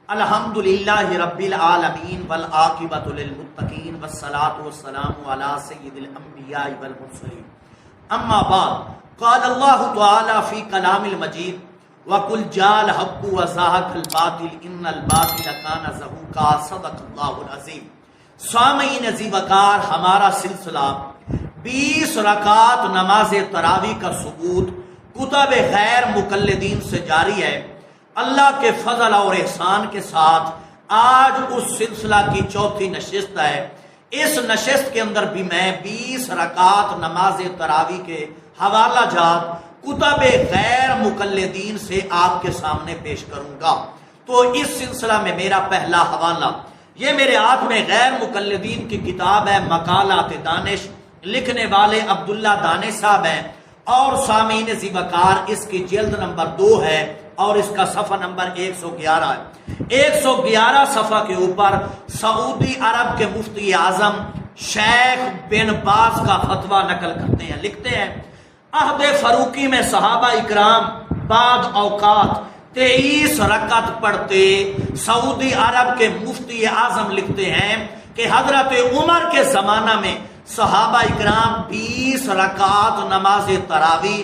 الحمدللہ رب العالمین والعاقبۃ للمتقین والصلاۃ والسلام علی سید الانبیاء والمرسلین اما بعد قال اللہ تعالی فی کلام المجید وقل جاء الحق وزهق الباطل ان الباطل کان زہوقا صدق اللہ العظیم۔ سامعین عزیز وقار، ہمارا سلسلہ 20 رکعات نماز تراویح کا ثبوت کتب غیر مقلدین سے جاری ہے۔ اللہ کے فضل اور احسان کے ساتھ آج اس سلسلہ کی چوتھی نشست ہے۔ اس نشست کے اندر بھی میں 20 رکعات نماز تراویح کے حوالہ جات کتب غیر مقلدین سے آپ کے سامنے پیش کروں گا۔ تو اس سلسلہ میں میرا پہلا حوالہ، یہ میرے ہاتھ میں غیر مقلدین کی کتاب ہے مقالات دانش، لکھنے والے عبداللہ دانش صاحب ہیں، اور سامعین ذی وقار اس کی جلد نمبر 2 ہے اور اس کا صفحہ نمبر 111 ہے۔ 111 صفحہ کے اوپر سعودی عرب کے مفتی اعظم شیخ بن باز کا فتویٰ نقل کرتے ہیں، لکھتے ہیں عہد فاروقی میں صحابہ اکرام بعد اوقات 23 رکعت پڑھتے۔ سعودی عرب کے مفتی اعظم لکھتے ہیں کہ حضرت عمر کے زمانہ میں صحابہ اکرام 20 رکعت نماز تراویح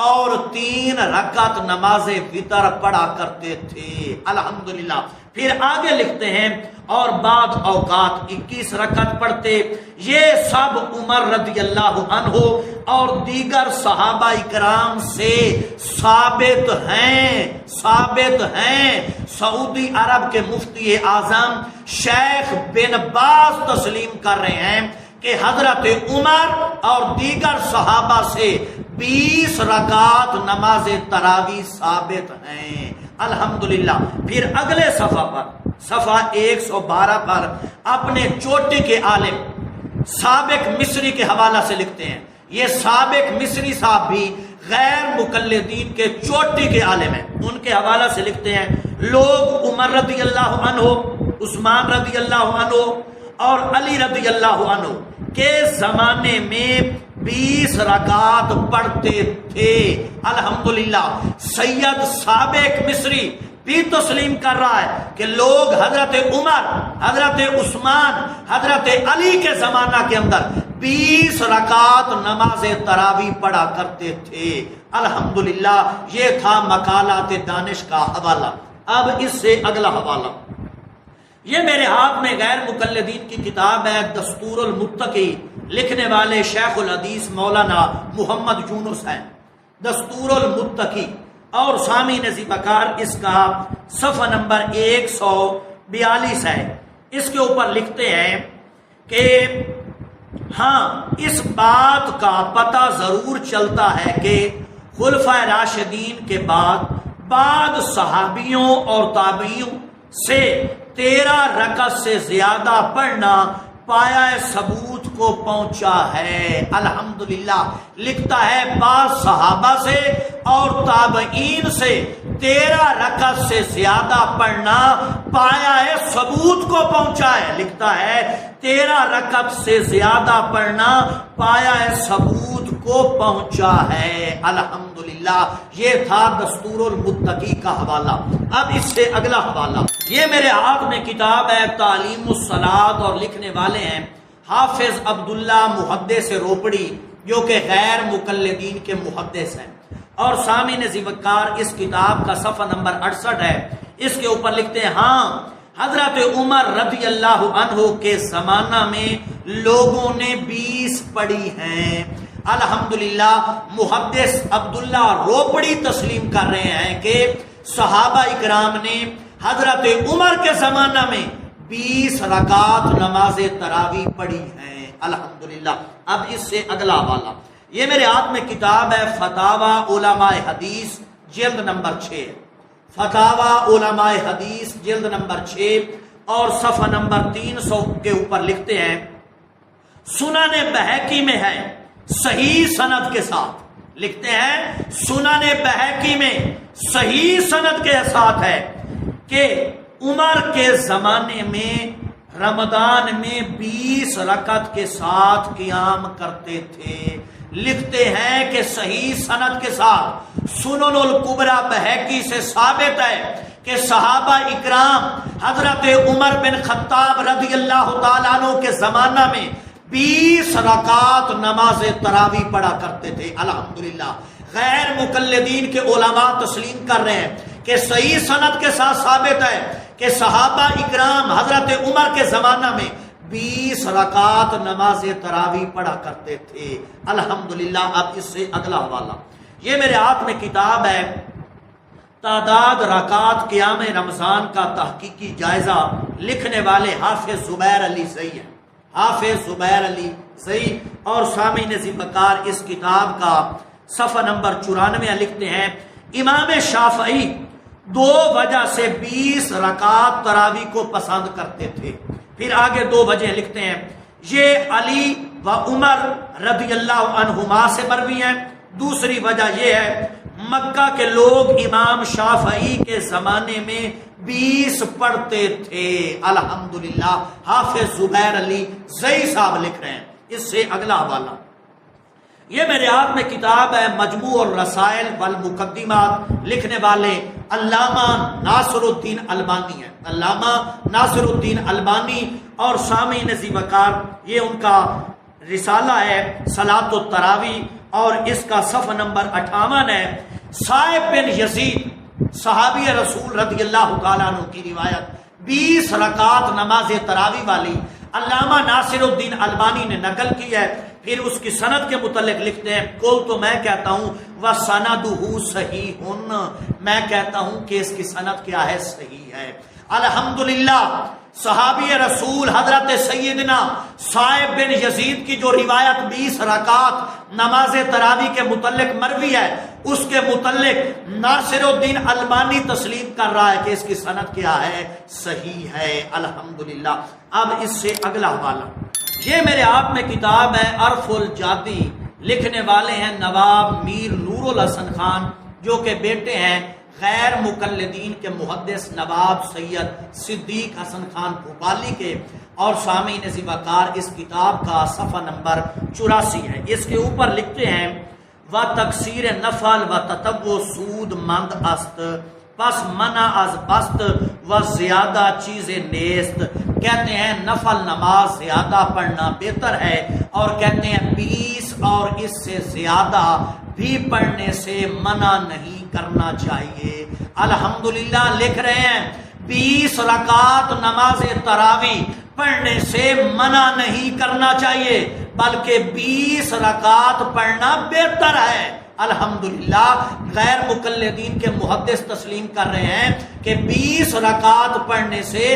اور 3 رکعت نماز وتر پڑھا کرتے تھے، الحمدللہ۔ پھر آگے لکھتے ہیں اور بعد اوقات 21 رکعت پڑھتے۔ یہ سب عمر رضی اللہ عنہ اور دیگر صحابہ اکرام سے ثابت ہیں۔ سعودی عرب کے مفتی اعظم شیخ بن باز تسلیم کر رہے ہیں کہ حضرت عمر اور دیگر صحابہ سے 20 رکعات نماز تراویح ثابت ہیں، الحمدللہ۔ پھر اگلے صفحہ پر، صفحہ 112 پر اپنے چوٹی کے عالم سابق مصری کے حوالہ سے لکھتے ہیں۔ یہ سابق مصری صاحب بھی غیر مقلدین کے چوٹی کے عالم ہیں، ان کے حوالہ سے لکھتے ہیں لوگ عمر رضی اللہ عنہ، عثمان رضی اللہ عنہ اور علی رضی اللہ عنہ کے زمانے میں 20 رکعات پڑھتے تھے، الحمدللہ۔ سید سابق مصری بھی تسلیم کر رہا ہے کہ لوگ حضرت عمر، حضرت عثمان، حضرت علی کے زمانہ کے اندر 20 رکعات نماز تراویح پڑھا کرتے تھے، الحمدللہ۔ یہ تھا مقالات دانش کا حوالہ۔ اب اس سے اگلا حوالہ، یہ میرے ہاتھ میں غیر مقلدین کی کتاب ہے دستور المتقی، لکھنے والے شیخ الحدیث مولانا محمد یونس ہیں، دستور المتقی، اور سامعین ذی وقار اس کا صفحہ نمبر 142 ہے۔ اس کے اوپر لکھتے ہیں کہ ہاں، اس بات کا پتہ ضرور چلتا ہے کہ خلفائے راشدین کے بعد صحابیوں اور تابعیوں سے 13 رکعت سے زیادہ پڑھنا پایا ثبوت کو پہنچا ہے، الحمدللہ۔ لکھتا ہے بعض صحابہ سے اور تابعین سے 13 رکعت سے زیادہ پڑھنا پایا ثبوت کو پہنچا ہے، لکھتا ہے 13 رکعت سے زیادہ پڑھنا پایا ثبوت کو پہنچا ہے، الحمدللہ۔ یہ تھا دستور المتقی کا حوالہ۔ اب اس سے اگلا حوالہ، یہ میرے ہاتھ میں کتاب ہے تعلیم الصلاۃ، اور لکھنے والے ہیں حافظ عبداللہ محدث روپڑی، جو کہ غیر مقلدین کے محدث ہیں، اور سامعین ذی وقار اس کتاب کا صفحہ نمبر 68 ہے۔ اس کے اوپر لکھتے ہیں ہاں، حضرت عمر رضی اللہ عنہ کے زمانہ میں لوگوں نے 20 پڑھی ہیں، الحمدللہ۔ محدث عبداللہ روپڑی تسلیم کر رہے ہیں کہ صحابہ اکرام نے حضرت عمر کے زمانہ میں 20 رکعات نماز تراویح پڑھی ہیں، الحمدللہ۔ اب اس سے اگلا حوالہ، یہ میرے ہاتھ میں کتاب ہے فتاوی علماء حدیث، جلد نمبر 6، فتاوی علماء حدیث جلد نمبر 6 اور صفحہ نمبر 300 کے اوپر لکھتے ہیں سنن بہقی میں ہے صحیح سند کے ساتھ، لکھتے ہیں سنن بہقی میں صحیح سند کے ساتھ ہے کہ عمر کے زمانے میں رمضان میں 20 رکعت کے ساتھ قیام کرتے تھے، لکھتے ہیں کہ صحیح سند کے ساتھ سنن الکبریٰ بہقی سے ثابت ہے کہ صحابہ اکرام حضرت عمر بن خطاب رضی اللہ تعالیٰ عنہ کے زمانہ میں 20 رکعت نماز تراویح پڑھا کرتے تھے۔ الحمدللہ غیر مقلدین کے علماء تسلیم کر رہے ہیں کہ صحیح سند کے ساتھ ثابت ہے کہ صحابہ اکرام حضرت عمر کے زمانہ میں 20 رکعت نماز تراویح پڑھا کرتے تھے۔ الحمدللہ اب اس سے اگلا حوالہ، یہ میرے ہاتھ میں کتاب ہے تعداد رکعات قیام رمضان کا تحقیقی جائزہ، لکھنے والے حافظ زبیر علی زئی ہیں، حافظ زبیر علی زئی، اور سامعین ذی وقار اس کتاب کا صفحہ نمبر 94 لکھتے ہیں امام شافعی 2 وجہ سے 20 رکعت تراویح کو پسند کرتے تھے۔ پھر آگے 2 وجہ لکھتے ہیں، یہ علی و عمر رضی اللہ عنہما سے مروی ہیں۔ دوسری وجہ یہ ہے مکہ کے لوگ امام شافعی کے زمانے میں 20 پڑھتے تھے۔ الحمدللہ حافظ زبیر علی زئی صاحب لکھ رہے ہیں۔ اس سے اگلا حوالہ، یہ میرے ہاتھ میں کتاب ہے مجموع الرسائل والمقدمات، لکھنے والے علامہ ناصر الدین البانی ہیں، علامہ ناصر الدین البانی، اور سامعین ذی وقار یہ ان کا رسالہ ہے صلاۃ التراویح، اور اس کا صفحہ نمبر 58 ہے۔ صائب بن یزید صحابی رسول رضی اللہ تعالیٰ عنہ کی روایت 20 رکعت نماز تراویح والی علامہ ناصر الدین البانی نے نقل کی ہے۔ پھر اس کی سند کے متعلق لکھتے ہیں، قول تو میں کہتا ہوں وَسَنَدُهُ صحیح، میں کہتا ہوں کہ اس کی سند کیا ہے، صحیح ہے۔ الحمدللہ صحابی رسول حضرت سیدنا صائب بن یزید کی جو روایت 20 رکعت نماز تراویح کے متعلق مروی ہے، اس کے متعلق ناصر الدین البانی تسلیم کر رہا ہے کہ اس کی سند کیا ہے، صحیح ہے۔ الحمدللہ اب اس سے اگلا حوالہ، یہ میرے ہاتھ میں کتاب ہے عرف الجادی، لکھنے والے ہیں نواب میر نور الحسن خان، جو کہ بیٹے ہیں غیر مقلدین کے محدث نواب سید صدیق حسن خان بھوپالی کے، اور سامعین ذی وقار اس کتاب کا صفحہ نمبر 84 ہے۔ اس کے اوپر لکھتے ہیں و تکثیر نفل و تتبع سود مند است، پس منع از بست و زیادہ چیزیں نیست۔ کہتے ہیں نفل نماز زیادہ پڑھنا بہتر ہے، اور کہتے ہیں 20 اور اس سے زیادہ بھی پڑھنے سے منع نہیں کرنا چاہیے۔ الحمدللہ لکھ رہے ہیں 20 رکعت نماز تراویح پڑھنے سے منع نہیں کرنا چاہیے، بلکہ 20 رکعت پڑھنا بہتر ہے۔ الحمدللہ غیر مقلدین کے محدث تسلیم کر رہے ہیں کہ 20 رکعت پڑھنے سے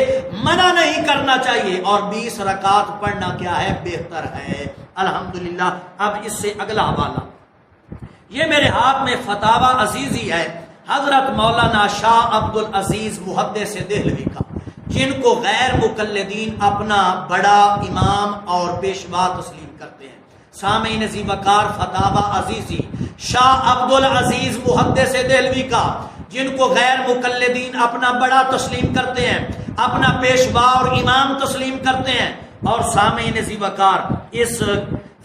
منع نہیں کرنا چاہیے، اور 20 رکعت پڑھنا کیا ہے، بہتر ہے۔ الحمدللہ اب اس سے اگلا حوالہ، یہ میرے ہاتھ میں فتاوی عزیزی ہے حضرت مولانا شاہ عبد العزیز محدث دہلوی کا، جن کو غیر مقلدین اپنا بڑا امام اور پیشوا تسلیم کرتے ہیں۔ سامعین ذی وقار فتاوی عزیزی شاہ عبد العزیز محدث دہلوی کا، جن کو غیر مقلدین اپنا بڑا تسلیم کرتے ہیں، اپنا پیشوا اور امام تسلیم کرتے ہیں، اور سامعین ذی وقار اس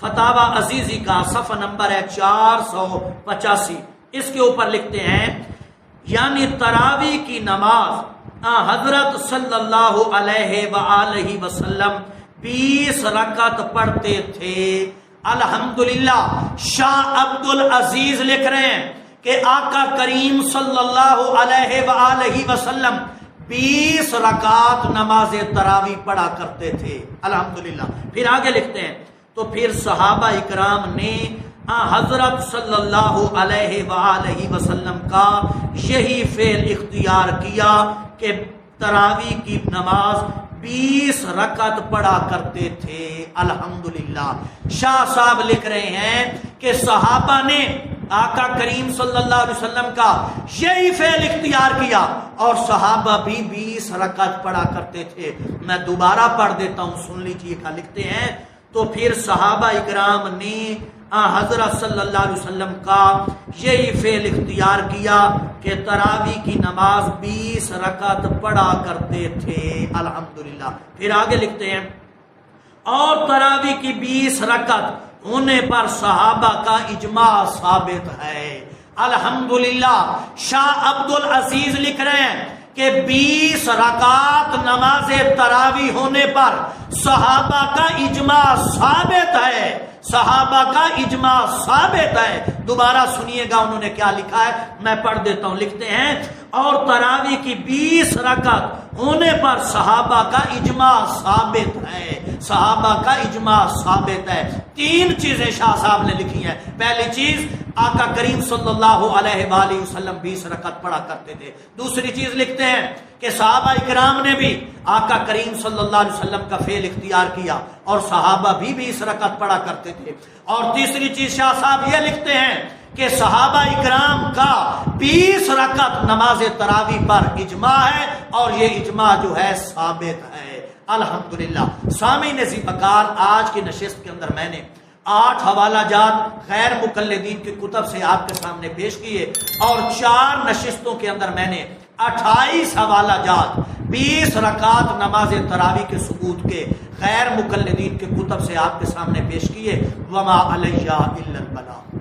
فتاوی عزیزی کا صفحہ نمبر ہے 485، اس کے اوپر لکھتے ہیں یعنی تراویح کی نماز حضرت صلی اللہ علیہ وآلہ وسلم 20 رکعت پڑھتے تھے۔ الحمدللہ شاہ عبد العزیز لکھ رہے ہیں کہ آقا کریم صلی اللہ علیہ وآلہ وسلم 20 رکعت نماز تراویح پڑھا کرتے تھے۔ الحمدللہ پھر آگے لکھتے ہیں تو پھر صحابہ اکرام نے حضرت صلی اللہ علیہ وآلہ وسلم کا یہی فعل اختیار کیا کہ تراویح کی نماز 20 رکعت پڑھا کرتے تھے۔ الحمدللہ شاہ صاحب لکھ رہے ہیں کہ صحابہ نے آقا کریم صلی اللہ علیہ وسلم کا یہی فعل اختیار کیا، اور صحابہ بھی 20 رکعت پڑھا کرتے تھے۔ میں دوبارہ پڑھ دیتا ہوں، سن لیجیے کیا لکھتے ہیں۔ تو پھر صحابہ اکرام نے حضرت صلی اللہ علیہ وسلم کا یہی فعل اختیار کیا کہ تراویح کی نماز 20 رکعت پڑھا کرتے تھے۔ الحمدللہ پھر آگے لکھتے ہیں اور تراویح کی 20 رکعت ہونے پر صحابہ کا اجماع ثابت ہے۔ الحمدللہ شاہ عبد العزیز لکھ رہے ہیں کہ 20 رکعت نماز تراویح ہونے پر صحابہ کا اجماع ثابت ہے، صحابہ کا اجماع ثابت ہے۔ دوبارہ سنیے گا انہوں نے کیا لکھا ہے، میں پڑھ دیتا ہوں۔ لکھتے ہیں اور تراویح کی 20 رکعت ہونے پر صحابہ کا اجماع ثابت ہے، صحابہ کا اجماع ثابت ہے۔ 3 چیزیں شاہ صاحب نے لکھی ہیں۔ پہلی چیز، آقا کریم صلی اللہ علیہ وآلہ وسلم 20 رکعت پڑھا کرتے تھے۔ دوسری چیز لکھتے ہیں کہ صحابہ اکرام نے بھی آقا کریم صلی اللہ علیہ وسلم کا فعل اختیار کیا اور صحابہ بھی 20 رکعت پڑھا کرتے تھے۔ اور تیسری چیز شاہ صاحب یہ لکھتے ہیں کہ صحابہ اکرام کا 20 رکعت نماز تراویح پر اجماع ہے اور یہ اجماع جو ہے ثابت ہے۔ الحمدللہ سامعین عزیز وقار، آج کی نشست کے اندر میں نے 8 حوالہ جات غیر مقلدین کی کتب سے آپ کے سامنے پیش کیے اور 4 نشستوں کے اندر میں نے 28 حوالہ جات 20 رکعت نماز تراویح کے ثبوت کے غیر مقلدین کی کتب سے آپ کے سامنے پیش کیے۔ وما علیہ الا البلاغ۔